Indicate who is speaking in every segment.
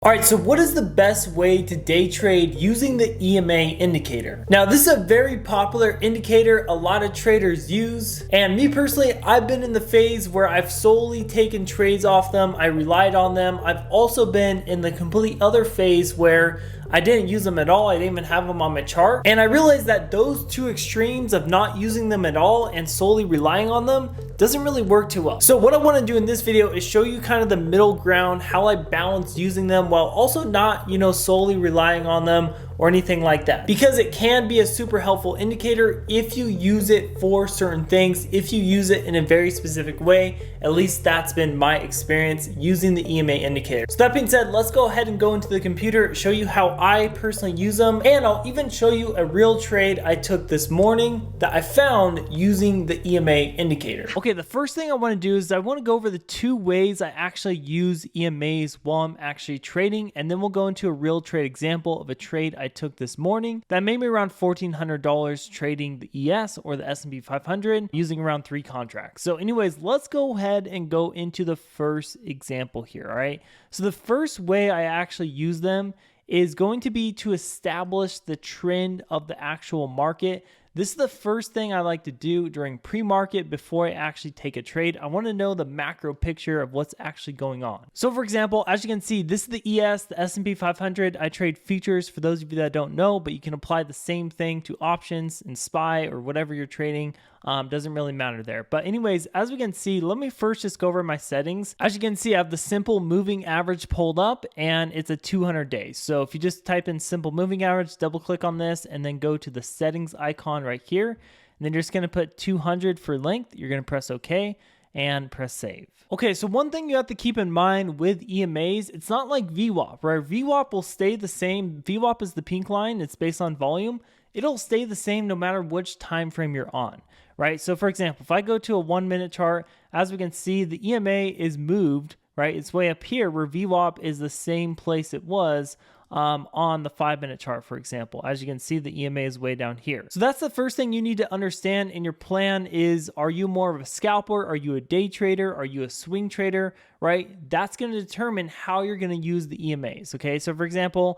Speaker 1: All right, so what is the best way to day trade using the EMA indicator? Now, this is a very popular indicator a lot of traders use, and me personally, I've been in the phase where I've solely taken trades off them. I relied on them. I've also been in the complete other phase where I didn't use them at all. I didn't even have them on my chart. And I realized that those two extremes of not using them at all and solely relying on them doesn't really work too well. So what I want to do in this video is show you kind of the middle ground, how I balance using them while also not, solely relying on them or anything like that. Because it can be a super helpful indicator if you use it for certain things, if you use it in a very specific way. At least that's been my experience using the EMA indicator. So that being said, let's go ahead and go into the computer, show you how I personally use them, and I'll even show you a real trade I took this morning that I found using the EMA indicator. Okay, the first thing I want to do is I want to go over the two ways I actually use EMAs while I'm actually trading, and then we'll go into a real trade example of a trade I took this morning that made me around $1,400 trading the ES or the S&P 500 using around 3 contracts. So anyways, let's go ahead and go into the first example here. All right, so the first way I actually use them is going to be to establish the trend of the actual market. This is the first thing I like to do during pre-market before I actually take a trade. I want to know the macro picture of what's actually going on. So for example, as you can see, this is the ES, the S&P 500. I trade futures for those of you that don't know, but you can apply the same thing to options and SPY or whatever you're trading. Doesn't really matter there. But anyways, as we can see, let me first just go over my settings. As you can see, I have the simple moving average pulled up and it's a 200 days. So if you just type in simple moving average, double click on this and then go to the settings icon right here. And then you're just going to put 200 for length. You're going to press OK and press save. Okay, so one thing you have to keep in mind with EMAs, it's not like VWAP, right? VWAP will stay the same. VWAP is the pink line. It's based on volume. It'll stay the same no matter which time frame you're on, right? So for example, if I go to a 1-minute chart, as we can see, the EMA is moved, right? It's way up here where VWAP is the same place it was on the 5-minute chart, for example. As you can see, the EMA is way down here. So that's the first thing you need to understand in your plan is, are you more of a scalper? Are you a day trader? Are you a swing trader, right? That's going to determine how you're going to use the EMAs, okay? So for example,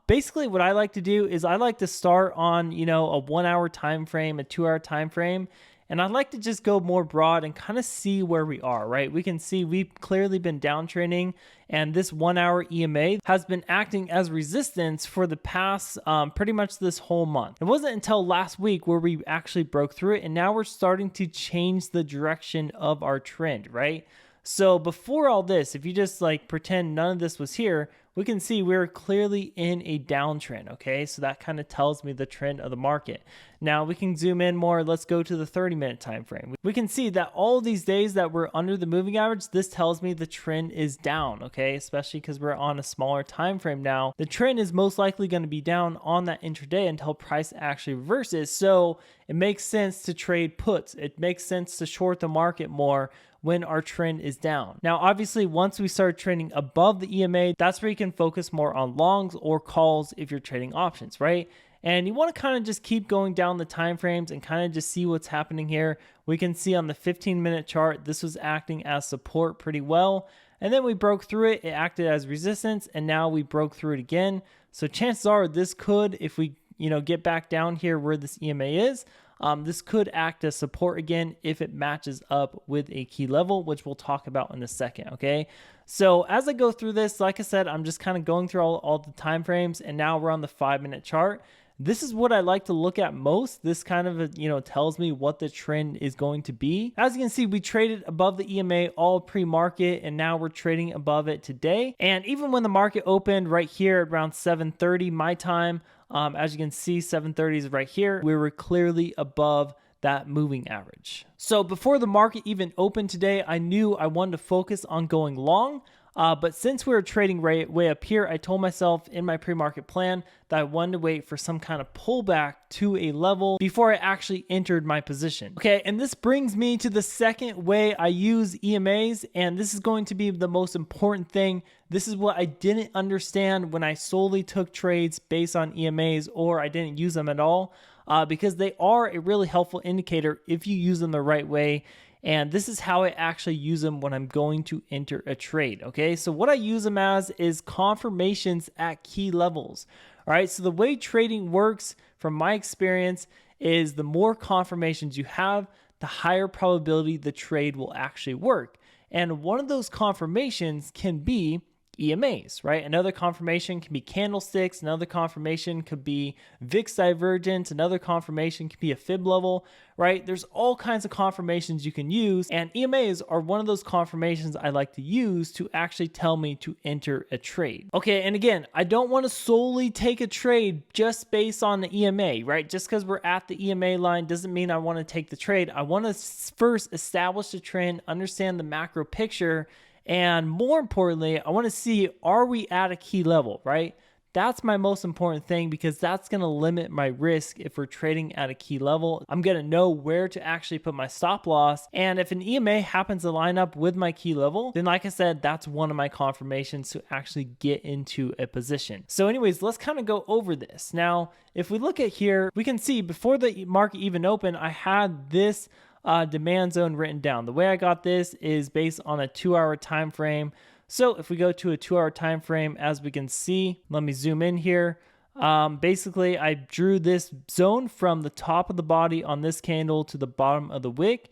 Speaker 1: basically what I like to do is I like to start on, a 1-hour time frame, a 2-hour time frame, and I'd like to just go more broad and kind of see where we are, right? We can see we've clearly been downtrending, and this 1-hour EMA has been acting as resistance for the past pretty much this whole month. It wasn't until last week where we actually broke through it, and now we're starting to change the direction of our trend, right? So before all this, if you just pretend none of this was here, we can see we're clearly in a downtrend, okay? So that kind of tells me the trend of the market. Now we can zoom in more. Let's go to the 30-minute time frame. We can see that all of these days that we're under the moving average, this tells me the trend is down, okay? Especially because we're on a smaller time frame now. The trend is most likely going to be down on that intraday until price actually reverses. So it makes sense to trade puts. It makes sense to short the market more when our trend is down. Now, obviously, once we start trending above the EMA, that's where you can focus more on longs or calls if you're trading options, right? And you want to kind of just keep going down the time frames and kind of just see what's happening here. We can see on the 15-minute chart, this was acting as support pretty well. And then we broke through it. It acted as resistance, and now we broke through it again. So chances are this could, if we get back down here where this EMA is, this could act as support again if it matches up with a key level, which we'll talk about in a second, okay? So as I go through this, like I said, I'm just kind of going through all the time frames, and now we're on the 5-minute chart. This is what I like to look at most. This kind of, tells me what the trend is going to be. As you can see, we traded above the EMA all pre-market, and now we're trading above it today. And even when the market opened right here at around 7:30 my time, as you can see, 7:30 is right here. We were clearly above that moving average. So before the market even opened today, I knew I wanted to focus on going long. But since we were trading way up here, I told myself in my pre-market plan that I wanted to wait for some kind of pullback to a level before I actually entered my position. Okay, and this brings me to the second way I use EMAs, and this is going to be the most important thing. This is what I didn't understand when I solely took trades based on EMAs, or I didn't use them at all, because they are a really helpful indicator if you use them the right way. And this is how I actually use them when I'm going to enter a trade. Okay, so what I use them as is confirmations at key levels. All right, so the way trading works from my experience is the more confirmations you have, the higher probability the trade will actually work. And one of those confirmations can be EMAs, right? Another confirmation can be candlesticks. Another confirmation could be VIX divergence. Another confirmation could be a fib level, right? There's all kinds of confirmations you can use, and EMAs are one of those confirmations I like to use to actually tell me to enter a trade. Okay, and again, I don't want to solely take a trade just based on the EMA, right? Just because we're at the EMA line doesn't mean I want to take the trade. I want to first establish the trend, understand the macro picture, and more importantly, I want to see, are we at a key level, right? That's my most important thing because that's going to limit my risk if we're trading at a key level. I'm going to know where to actually put my stop loss. And if an EMA happens to line up with my key level, then like I said, that's one of my confirmations to actually get into a position. So anyways, let's kind of go over this. Now, if we look at here, we can see before the market even opened, I had this demand zone written down. The way I got this is based on a 2-hour time frame. So if we go to a 2-hour time frame, as we can see, let me zoom in here. Basically, I drew this zone from the top of the body on this candle to the bottom of the wick,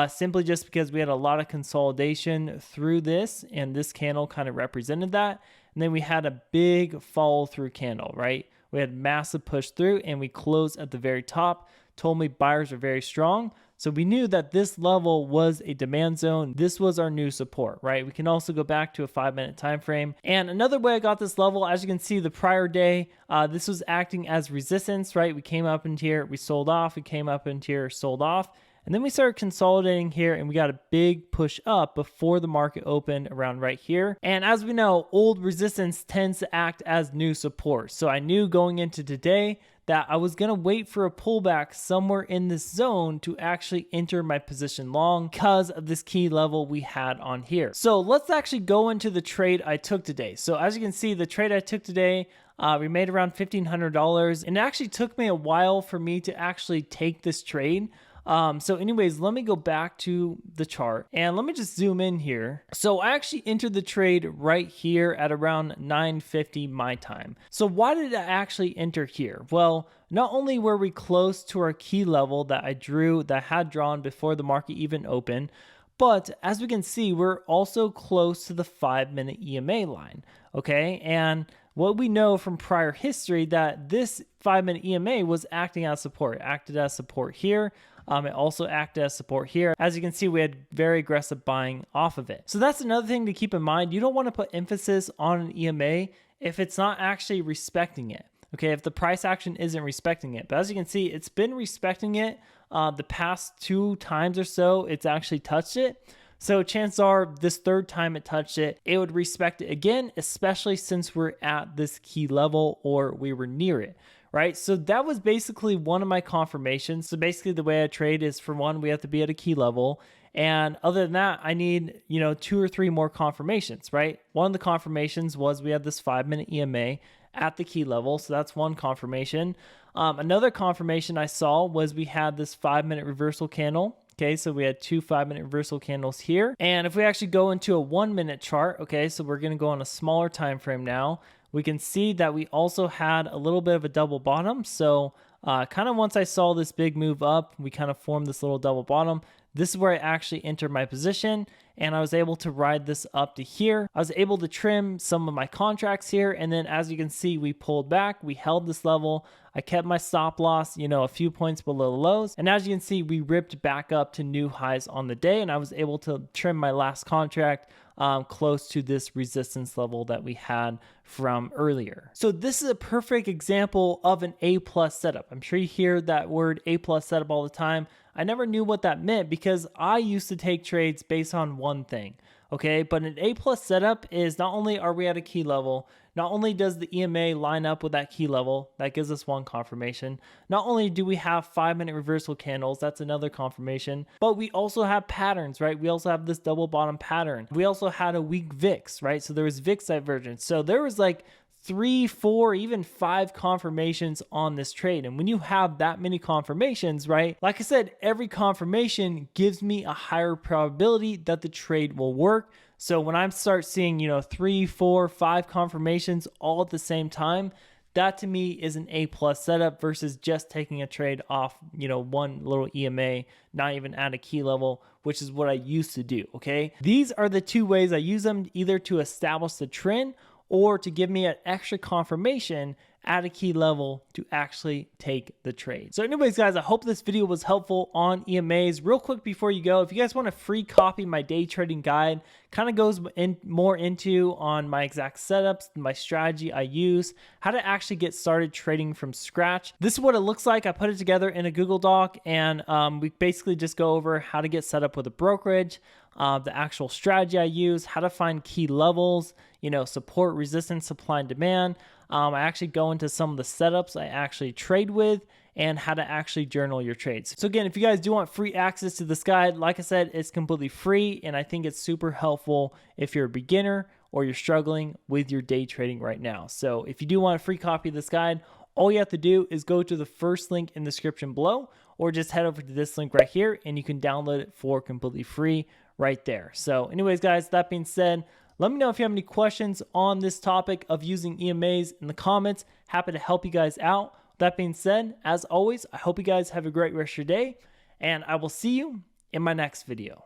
Speaker 1: simply just because we had a lot of consolidation through this, and this candle kind of represented that. And then we had a big follow through candle, right? We had massive push through, and we closed at the very top. Told me buyers are very strong. So we knew that this level was a demand zone. This was our new support, right? We can also go back to a 5-minute time frame. And another way I got this level, as you can see, the prior day, this was acting as resistance, right? We came up into here, we sold off. We came up into here, sold off. And then we started consolidating here, and we got a big push up before the market opened around right here. And as we know, old resistance tends to act as new support. So I knew going into today that I was going to wait for a pullback somewhere in this zone to actually enter my position long because of this key level we had on here. So let's actually go into the trade I took today. So as you can see, the trade I took today, we made around $1,500, and it actually took me a while for me to actually take this trade. So anyways, let me go back to the chart and let me just zoom in here. So I actually entered the trade right here at around 9:50 my time. So why did I actually enter here? Well, not only were we close to our key level that I had drawn before the market even opened, but as we can see, we're also close to the 5-minute EMA line, okay? And what we know from prior history that this 5-minute EMA was acting as support. It acted as support here. It also acted as support here. As you can see, we had very aggressive buying off of it. So that's another thing to keep in mind. You don't want to put emphasis on an EMA if it's not actually respecting it. Okay, if the price action isn't respecting it. But as you can see, it's been respecting it the past 2 times or so. It's actually touched it. So chances are this third time it touched it, it would respect it again, especially since we're at this key level or we were near it, right? So that was basically one of my confirmations. So basically the way I trade is, for one, we have to be at a key level. And other than that, I need, 2 or 3 more confirmations, right? One of the confirmations was we had this 5-minute EMA at the key level. So that's one confirmation. Another confirmation I saw was we had this 5-minute reversal candle. Okay, so we had 2 5-minute reversal candles here. And if we actually go into a 1-minute chart, okay, so we're gonna go on a smaller time frame now, we can see that we also had a little bit of a double bottom. So kind of once I saw this big move up, we kind of formed this little double bottom. This is where I actually entered my position, and I was able to ride this up to here. I was able to trim some of my contracts here, and then as you can see, we pulled back, we held this level. I kept my stop loss, a few points below the lows. And as you can see, we ripped back up to new highs on the day, and I was able to trim my last contract close to this resistance level that we had from earlier. So this is a perfect example of an A+ setup. I'm sure you hear that word A+ setup all the time. I never knew what that meant because I used to take trades based on one thing. Okay, but an A+ setup is not only are we at a key level, not only does the EMA line up with that key level, that gives us one confirmation. Not only do we have 5-minute reversal candles, that's another confirmation, but we also have patterns, right? We also have this double bottom pattern. We also had a weak VIX, right? So there was VIX divergence. So there was like 3, 4, even 5 confirmations on this trade. And when you have that many confirmations, right? Like I said, every confirmation gives me a higher probability that the trade will work. So when I start seeing, 3, 4, 5 confirmations all at the same time, that to me is an A+ setup versus just taking a trade off, one little EMA, not even at a key level, which is what I used to do, okay? These are the two ways I use them, either to establish the trend or to give me an extra confirmation at a key level to actually take the trade. So anyways, guys, I hope this video was helpful on EMAs. Real quick before you go, if you guys want a free copy, my day trading guide kind of goes more into on my exact setups, my strategy I use, how to actually get started trading from scratch. This is what it looks like. I put it together in a Google Doc, and we basically just go over how to get set up with a brokerage, the actual strategy I use, how to find key levels, support, resistance, supply, and demand. I actually go into some of the setups I actually trade with and how to actually journal your trades. So again, if you guys do want free access to this guide, like I said, it's completely free, and I think it's super helpful if you're a beginner or you're struggling with your day trading right now. So if you do want a free copy of this guide, all you have to do is go to the first link in the description below, or just head over to this link right here and you can download it for completely free right there. So anyways, guys, that being said, let me know if you have any questions on this topic of using EMAs in the comments. Happy to help you guys out. That being said, as always, I hope you guys have a great rest of your day, and I will see you in my next video.